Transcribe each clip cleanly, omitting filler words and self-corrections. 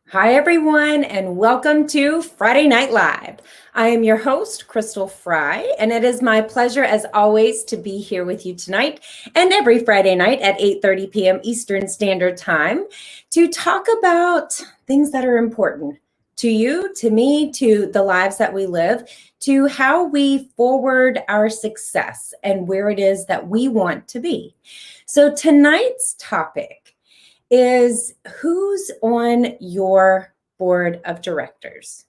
Hi, everyone, and welcome to Friday Night Live. I am your host, Crystal Freie, and it is my pleasure, as always, to be here with you tonight and every Friday night at 8:30 p.m. Eastern Standard Time to talk about things that are important to you, to me, to the lives that we live, to how we forward our success and where it is that we want to be. So, tonight's topic is who's on your board of directors.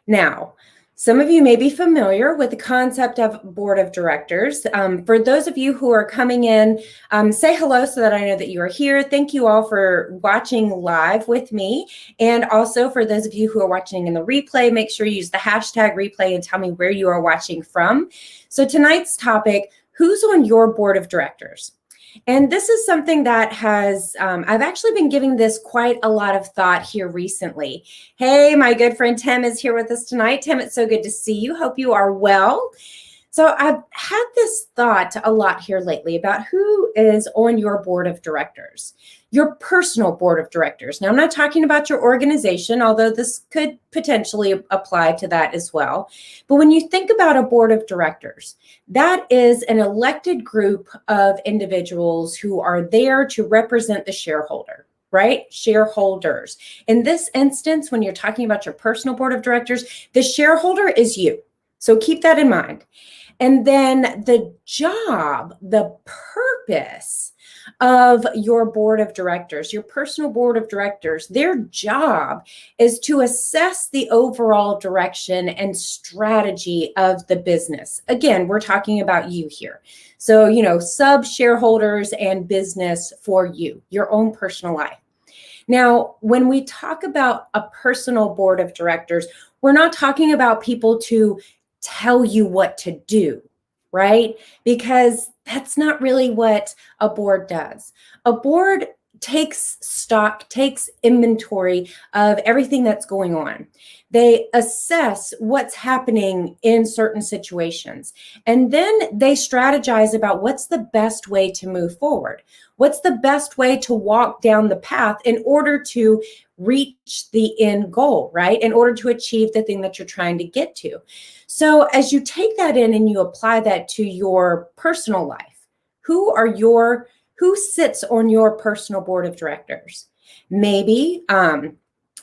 Now, some of you may be familiar with the concept of board of directors. For those of you who are coming in, say hello so that I know that you are here. Thank you all for watching live with me. And also for those of you who are watching in the replay, make sure you use the hashtag replay and tell me where you are watching from. So tonight's topic, who's on your board of directors? And this is something that I've actually been giving this quite a lot of thought here recently. Hey, my good friend Tim is here with us tonight. Tim, it's so good to see you. Hope you are well. So I've had this thought a lot here lately about who is on your board of directors, your personal board of directors. Now, I'm not talking about your organization, although this could potentially apply to that as well. But when you think about a board of directors, that is an elected group of individuals who are there to represent the shareholder, right? Shareholders. In this instance, when you're talking about your personal board of directors, the shareholder is you. So keep that in mind. And then the job, the purpose of your board of directors, your personal board of directors, their job is to assess the overall direction and strategy of the business. Again, we're talking about you here. So, sub shareholders and business for you, your own personal life. Now, when we talk about a personal board of directors, we're not talking about people to tell you what to do, right? Because that's not really what a board does. A board takes stock, takes inventory of everything that's going on. They assess what's happening in certain situations, and then they strategize about what's the best way to move forward. What's the best way to walk down the path in order to reach the end goal, right? In order to achieve the thing that you're trying to get to. So as you take that in and you apply that to your personal life, who sits on your personal board of directors? Maybe, and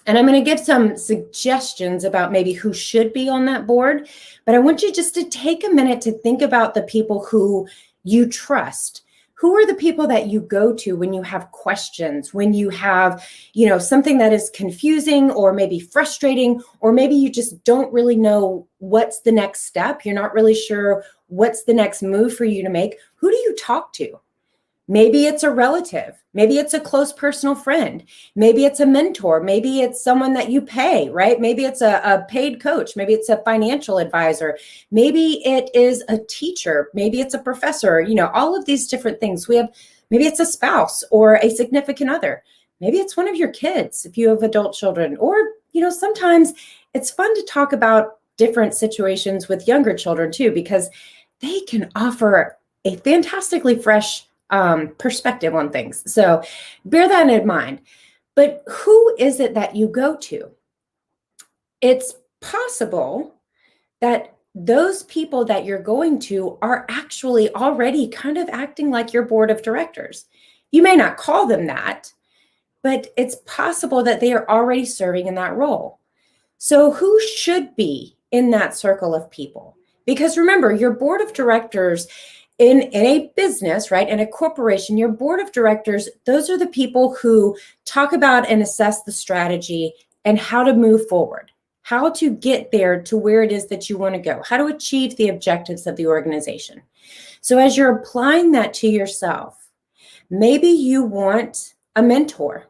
I'm going to give some suggestions about maybe who should be on that board, but I want you just to take a minute to think about the people who you trust. Who are the people that you go to when you have questions, when you have, something that is confusing or maybe frustrating, or maybe you just don't really know what's the next step. You're not really sure what's the next move for you to make. Who do you talk to? Maybe it's a relative. Maybe it's a close personal friend. Maybe it's a mentor. Maybe it's someone that you pay, right? Maybe it's a paid coach. Maybe it's a financial advisor. Maybe it is a teacher. Maybe it's a professor, all of these different things. Maybe it's a spouse or a significant other. Maybe it's one of your kids if you have adult children. Or, sometimes it's fun to talk about different situations with younger children too, because they can offer a fantastically fresh perspective on things. So bear that in mind. But who is it that you go to? It's possible that those people that you're going to are actually already kind of acting like your board of directors. You may not call them that, but it's possible that they are already serving in that role. So who should be in that circle of people? Because remember, your board of directors in a business, right, in a corporation, your board of directors, those are the people who talk about and assess the strategy and how to move forward, how to get there to where it is that you want to go, how to achieve the objectives of the organization. So as you're applying that to yourself, maybe you want a mentor.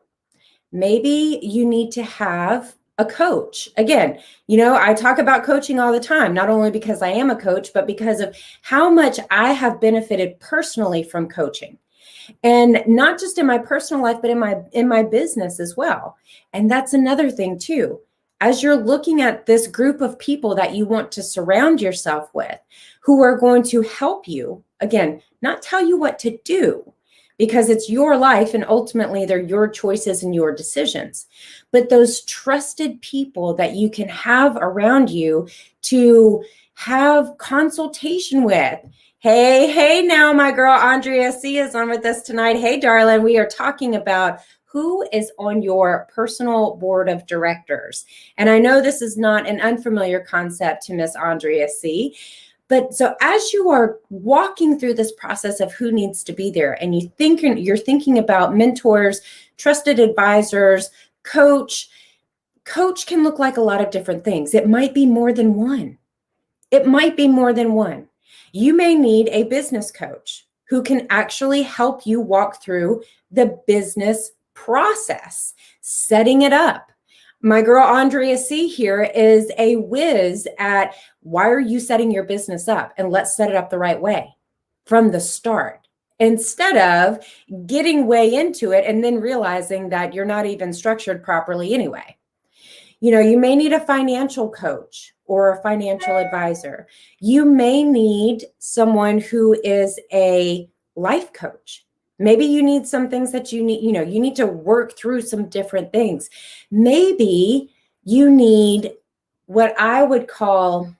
Maybe you need to have a coach. Again, I talk about coaching all the time, not only because I am a coach, but because of how much I have benefited personally from coaching. And not just in my personal life, but in my business as well. And that's another thing too. As you're looking at this group of people that you want to surround yourself with, who are going to help you, again, not tell you what to do, because it's your life and ultimately they're your choices and your decisions. But those trusted people that you can have around you to have consultation with. Hey, now my girl Andrea C is on with us tonight. Hey, darling, we are talking about who is on your personal board of directors. And I know this is not an unfamiliar concept to Miss Andrea C. But so as you are walking through this process of who needs to be there, and you're thinking about mentors, trusted advisors, coach can look like a lot of different things. It might be more than one. You may need a business coach who can actually help you walk through the business process, setting it up. My girl Andrea C here is a whiz at why are you setting your business up? And let's set it up the right way from the start, instead of getting way into it and then realizing that you're not even structured properly anyway. You may need a financial coach or a financial advisor. You may need someone who is a life coach. Maybe you need some things that you need to work through some different things. Maybe you need what I would call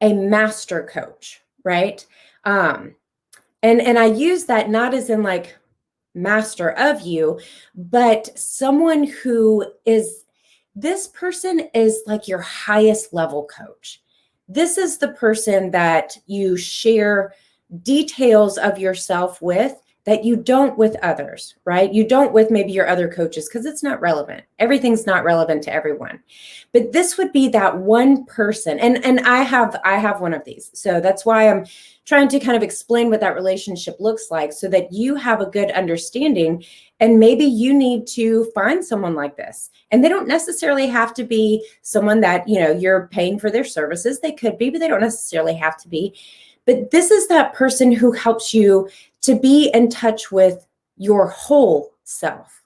a master coach, right? And I use that not as in like master of you, but someone who is, this person is like your highest level coach. This is the person that you share details of yourself with that you don't with others, right? You don't with maybe your other coaches because it's not relevant. Everything's not relevant to everyone. But this would be that one person. And I have one of these. So that's why I'm trying to kind of explain what that relationship looks like so that you have a good understanding. And maybe you need to find someone like this. And they don't necessarily have to be someone that, you're paying for their services. They could be, but they don't necessarily have to be. But this is that person who helps you to be in touch with your whole self,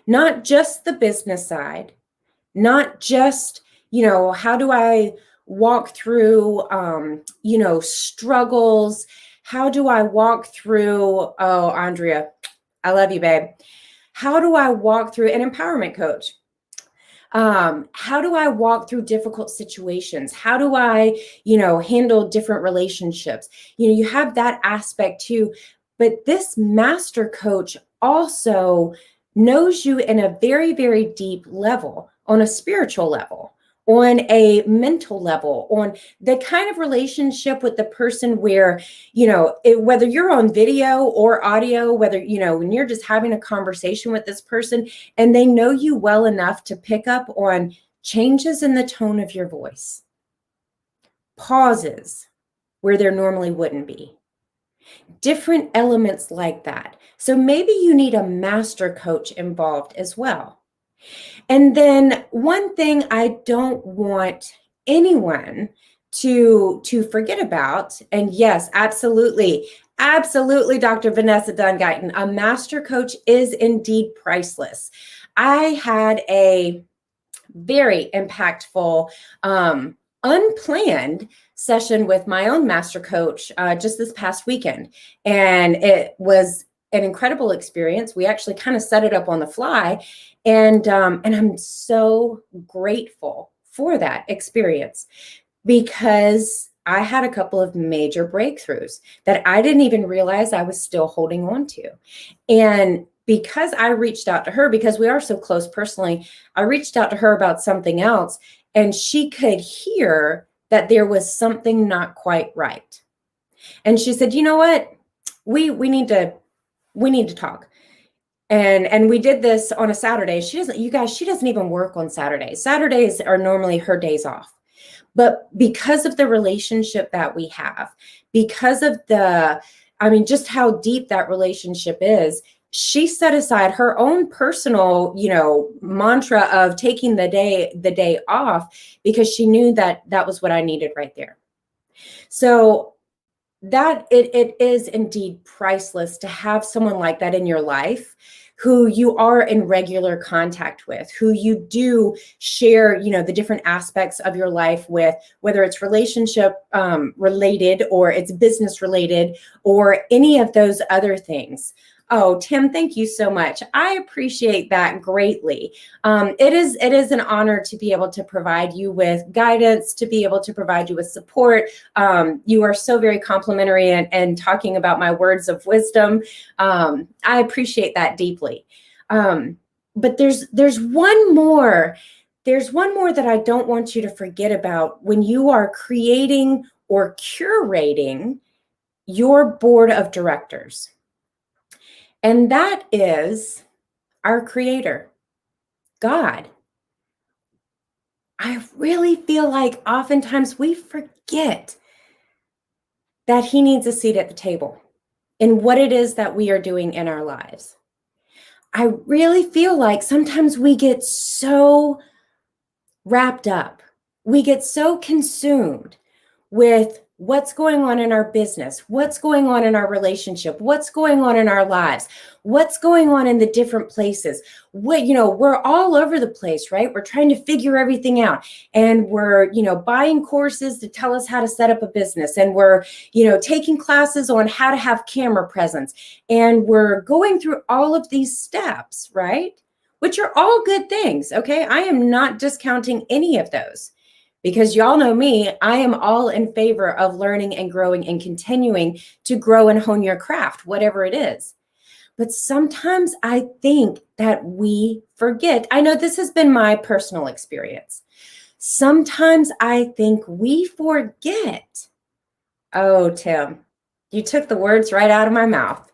not just the business side, not just, how do I walk through, struggles? How do I walk through, oh, Andrea, I love you, babe. How do I walk through an empowerment coach? How do I walk through difficult situations? How do I, handle different relationships? You have that aspect too, but this master coach also knows you in a very, very deep level, on a spiritual level, on a mental level, on the kind of relationship with the person where, whether you're on video or audio, whether, when you're just having a conversation with this person and they know you well enough to pick up on changes in the tone of your voice, pauses where there normally wouldn't be, different elements like that. So maybe you need a master coach involved as well. And then one thing I don't want anyone to forget about, and yes, absolutely, Dr. Vanessa Dunguyton, a master coach is indeed priceless. I had a very impactful, unplanned session with my own master coach just this past weekend, and it was an incredible experience. We actually kind of set it up on the fly, and I'm so grateful for that experience because I had a couple of major breakthroughs that I didn't even realize I was still holding on to. And because I reached out to her, because we are so close personally, I reached out to her about something else, and she could hear that there was something not quite right. And she said, you know what? We need to talk. And we did this on a Saturday. She doesn't even work on Saturdays. Saturdays are normally her days off. But because of the relationship that we have, because of just how deep that relationship is, she set aside her own personal, mantra of taking the day off because she knew that was what I needed right there. So that it is indeed priceless to have someone like that in your life who you are in regular contact with, who you do share, the different aspects of your life with, whether it's relationship related or it's business related or any of those other things. Oh, Tim, thank you so much. I appreciate that greatly. It is an honor to be able to provide you with guidance, to be able to provide you with support. You are so very complimentary and talking about my words of wisdom. I appreciate that deeply. But there's one more. There's one more that I don't want you to forget about when you are creating or curating your board of directors. And that is our Creator, God. I really feel like oftentimes we forget that He needs a seat at the table in what it is that we are doing in our lives. I really feel like sometimes we get so wrapped up, we get so consumed with what's going on in our business, what's going on in our relationship, what's going on in our lives, what's going on in the different places. We're all over the place, right? We're trying to figure everything out, and we're, buying courses to tell us how to set up a business, and we're, taking classes on how to have camera presence, and we're going through all of these steps, right? Which are all good things, okay? I am not discounting any of those. Because y'all know me, I am all in favor of learning and growing and continuing to grow and hone your craft, whatever it is. But sometimes I think that we forget. I know this has been my personal experience. Sometimes I think we forget. Oh, Tim, you took the words right out of my mouth.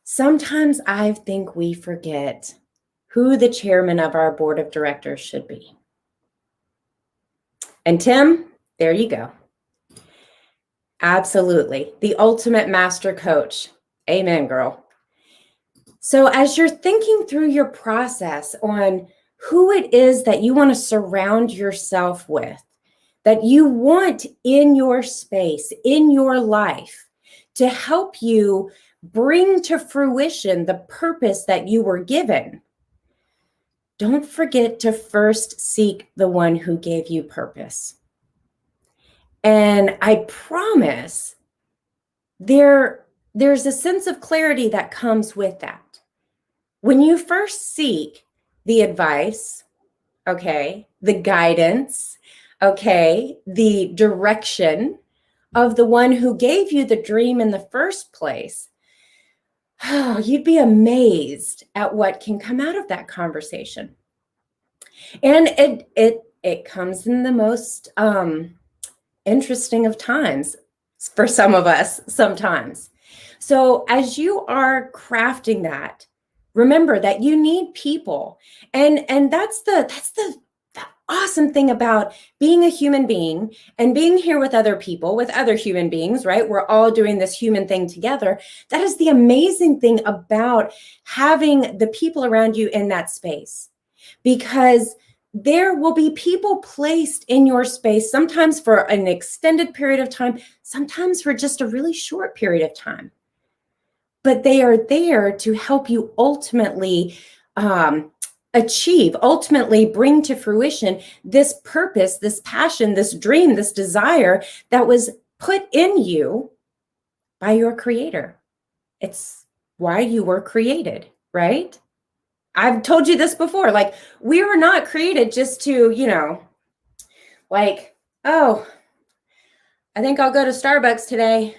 Sometimes I think we forget who the chairman of our board of directors should be. And Tim, there you go. Absolutely. The ultimate master coach. Amen, girl. So as you're thinking through your process on who it is that you want to surround yourself with, that you want in your space, in your life, to help you bring to fruition the purpose that you were given, don't forget to first seek the one who gave you purpose. And I promise there's a sense of clarity that comes with that. When you first seek the advice, okay, the guidance, okay, the direction of the one who gave you the dream in the first place, you'd be amazed at what can come out of that conversation. And it comes in the most interesting of times for some of us sometimes. So as you are crafting that, remember that you need people. And that's the awesome thing about being a human being and being here with other people, with other human beings, right? We're all doing this human thing together. That is the amazing thing about having the people around you in that space, because there will be people placed in your space, sometimes for an extended period of time, sometimes for just a really short period of time. But they are there to help you ultimately ultimately bring to fruition this purpose, this passion, this dream, this desire that was put in you by your Creator. It's why you were created, right? I've told you this before, like, we were not created just to, oh, I think I'll go to Starbucks today.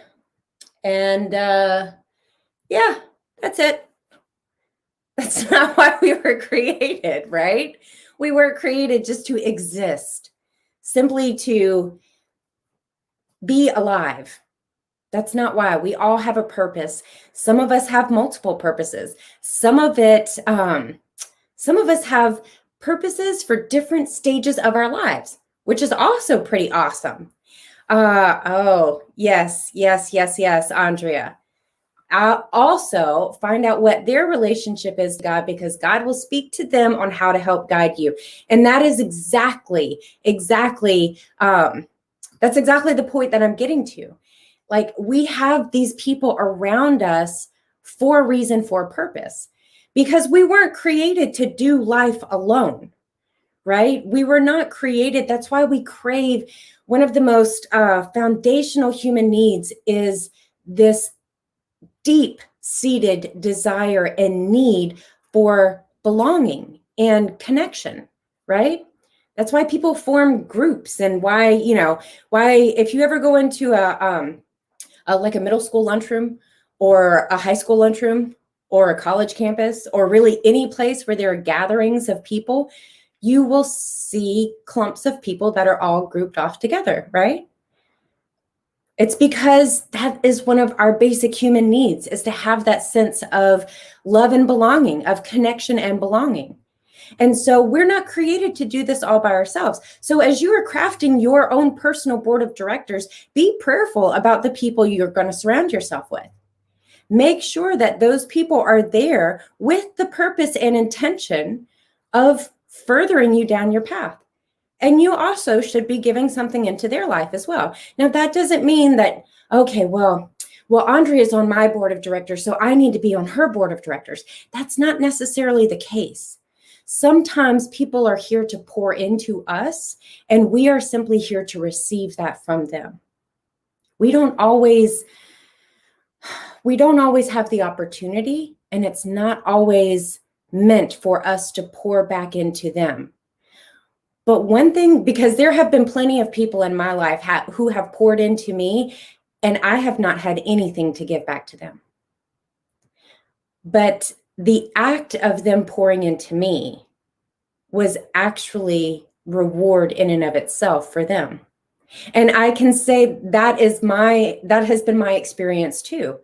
And yeah, that's it. That's not why we were created, right? We were created just to exist, simply to be alive. That's not why. We all have a purpose. Some of us have multiple purposes. Some of us have purposes for different stages of our lives, which is also pretty awesome. Oh, yes, Andrea. Also find out what their relationship is to God, because God will speak to them on how to help guide you. And that is exactly, that's exactly the point that I'm getting to. Like, we have these people around us for a reason, for a purpose, because we weren't created to do life alone, right? We were not created. That's why we crave one of the most foundational human needs is this deep-seated desire and need for belonging and connection, right? That's why people form groups, and why, why if you ever go into like a middle school lunchroom or a high school lunchroom or a college campus, or really any place where there are gatherings of people, you will see clumps of people that are all grouped off together, right? It's because that is one of our basic human needs, is to have that sense of love and belonging, of connection and belonging. And so we're not created to do this all by ourselves. So as you are crafting your own personal board of directors, be prayerful about the people you're going to surround yourself with. Make sure that those people are there with the purpose and intention of furthering you down your path. And you also should be giving something into their life as well. Now, that doesn't mean that, okay, well, Andrea is on my board of directors, so I need to be on her board of directors. That's not necessarily the case. Sometimes people are here to pour into us, and we are simply here to receive that from them. We don't always have the opportunity, and it's not always meant for us to pour back into them. But one thing, because there have been plenty of people in my life who have poured into me, and I have not had anything to give back to them. But the act of them pouring into me was actually reward in and of itself for them. And I can say that has been my experience too.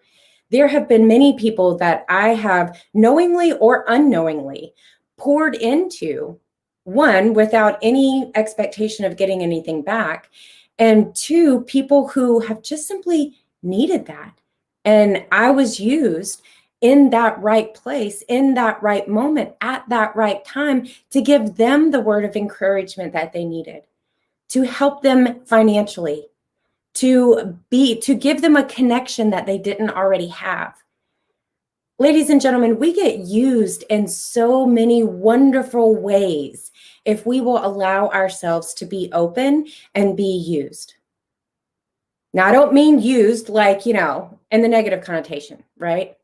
There have been many people that I have knowingly or unknowingly poured into, one, without any expectation of getting anything back, and two, people who have just simply needed that. And I was used in that right place, in that right moment, at that right time, to give them the word of encouragement that they needed, to help them financially, to give them a connection that they didn't already have. Ladies and gentlemen, we get used in so many wonderful ways if we will allow ourselves to be open and be used. Now, I don't mean used like, in the negative connotation, right?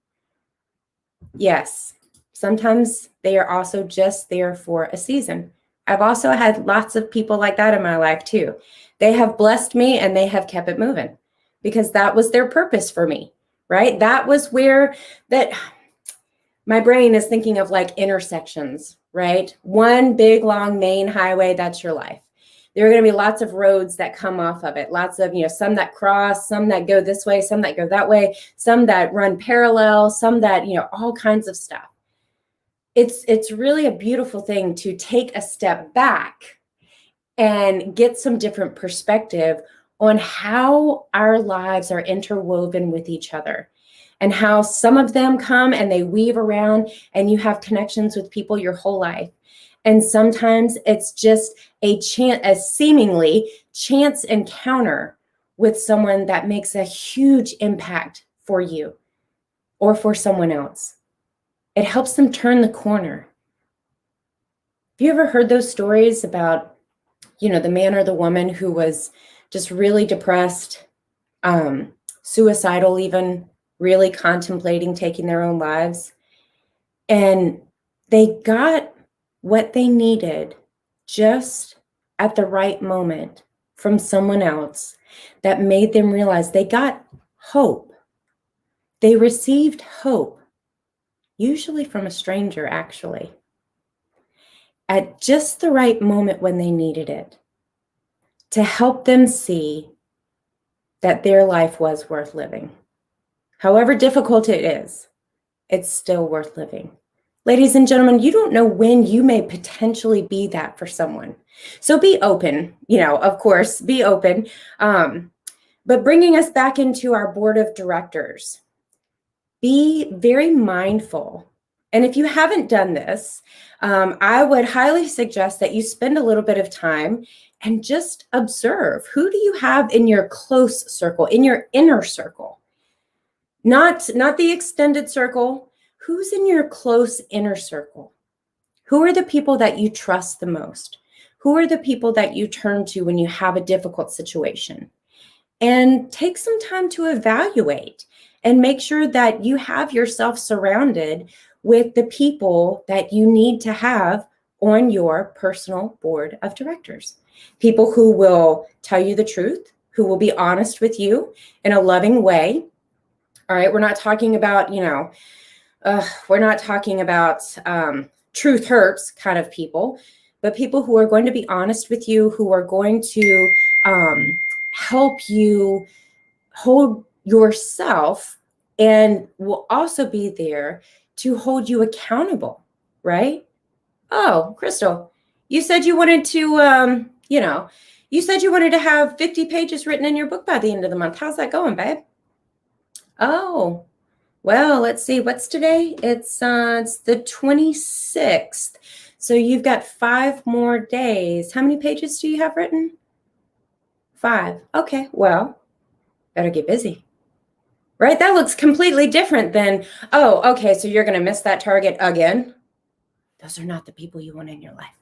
Yes, sometimes they are also just there for a season. I've also had lots of people like that in my life too. They have blessed me and they have kept it moving because that was their purpose for me, right? That was where my brain is thinking of like intersections, right? One big, long main highway, that's your life. There are going to be lots of roads that come off of it. Lots of, some that cross, some that go this way, some that go that way, some that run parallel, some that, all kinds of stuff. It's really a beautiful thing to take a step back and get some different perspective on how our lives are interwoven with each other, and how some of them come and they weave around and you have connections with people your whole life. And sometimes it's just a seemingly chance encounter with someone that makes a huge impact for you or for someone else. It helps them turn the corner. Have you ever heard those stories about, the man or the woman who was just really depressed, suicidal even, really contemplating taking their own lives? And they got what they needed just at the right moment from someone else that made them realize they got hope. They received hope, usually from a stranger, actually, at just the right moment when they needed it, to help them see that their life was worth living. However difficult it is, it's still worth living. Ladies and gentlemen, you don't know when you may potentially be that for someone. So be open, of course, be open. But bringing us back into our board of directors, be very mindful. And if you haven't done this, I would highly suggest that you spend a little bit of time and just observe, who do you have in your close circle, in your inner circle? Not the extended circle. Who's in your close inner circle? Who are the people that you trust the most? Who are the people that you turn to when you have a difficult situation? And take some time to evaluate and make sure that you have yourself surrounded with the people that you need to have on your personal board of directors. People who will tell you the truth, who will be honest with you in a loving way. All right, we're not talking about, we're not talking about truth hurts kind of people, but people who are going to be honest with you, who are going to help you hold yourself and will also be there to hold you accountable, right? Oh, Crystal, you said you wanted to, you said you wanted to have 50 pages written in your book by the end of the month. How's that going, babe? Oh, well, let's see. What's today? It's the 26th. So you've got 5 more days. How many pages do you have written? 5. Okay, well, better get busy. Right? That looks completely different than, oh, okay, so you're going to miss that target again. Those are not the people you want in your life.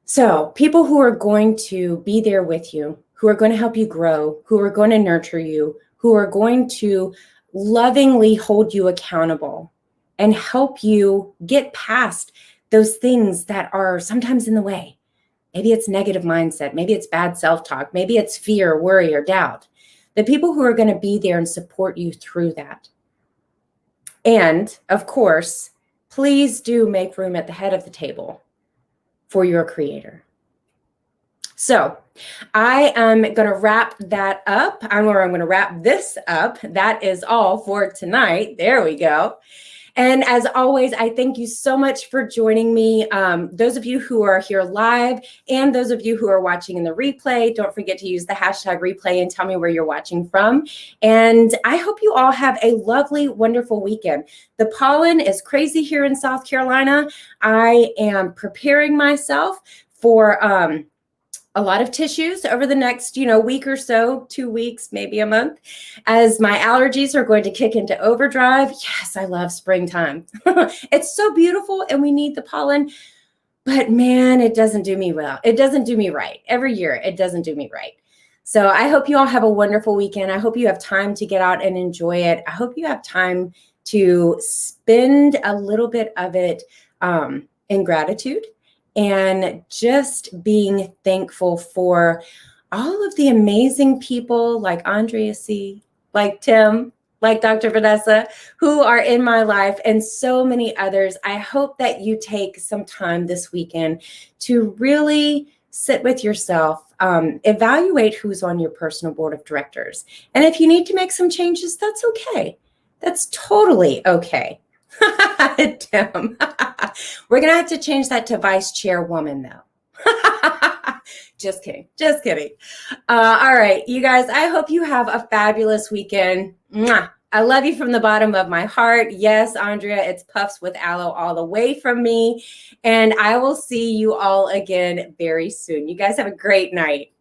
So people who are going to be there with you, who are going to help you grow, who are going to nurture you, who are going to lovingly hold you accountable and help you get past those things that are sometimes in the way. Maybe it's negative mindset. Maybe it's bad self-talk. Maybe it's fear, worry, or doubt. The people who are going to be there and support you through that. And of course, please do make room at the head of the table for your creator. So I am going to wrap that up. I'm going to wrap this up. That is all for tonight. There we go. And as always, I thank you so much for joining me. Those of you who are here live and those of you who are watching in the replay, don't forget to use the hashtag replay and tell me where you're watching from. And I hope you all have a lovely, wonderful weekend. The pollen is crazy here in South Carolina. I am preparing myself for a lot of tissues over the next, week or so, 2 weeks, maybe a month, as my allergies are going to kick into overdrive. Yes, I love springtime. It's so beautiful and we need the pollen, but man, it doesn't do me well. It doesn't do me right. Every year, it doesn't do me right. So I hope you all have a wonderful weekend. I hope you have time to get out and enjoy it. I hope you have time to spend a little bit of it in gratitude. And just being thankful for all of the amazing people like Andrea C., like Tim, like Dr. Vanessa, who are in my life, and so many others. I hope that you take some time this weekend to really sit with yourself, evaluate who's on your personal board of directors. And if you need to make some changes, that's okay. That's totally okay. Tim. We're going to have to change that to vice chairwoman, though. Just kidding. Just kidding. All right, you guys, I hope you have a fabulous weekend. Mwah. I love you from the bottom of my heart. Yes, Andrea, it's puffs with aloe all the way from me. And I will see you all again very soon. You guys have a great night.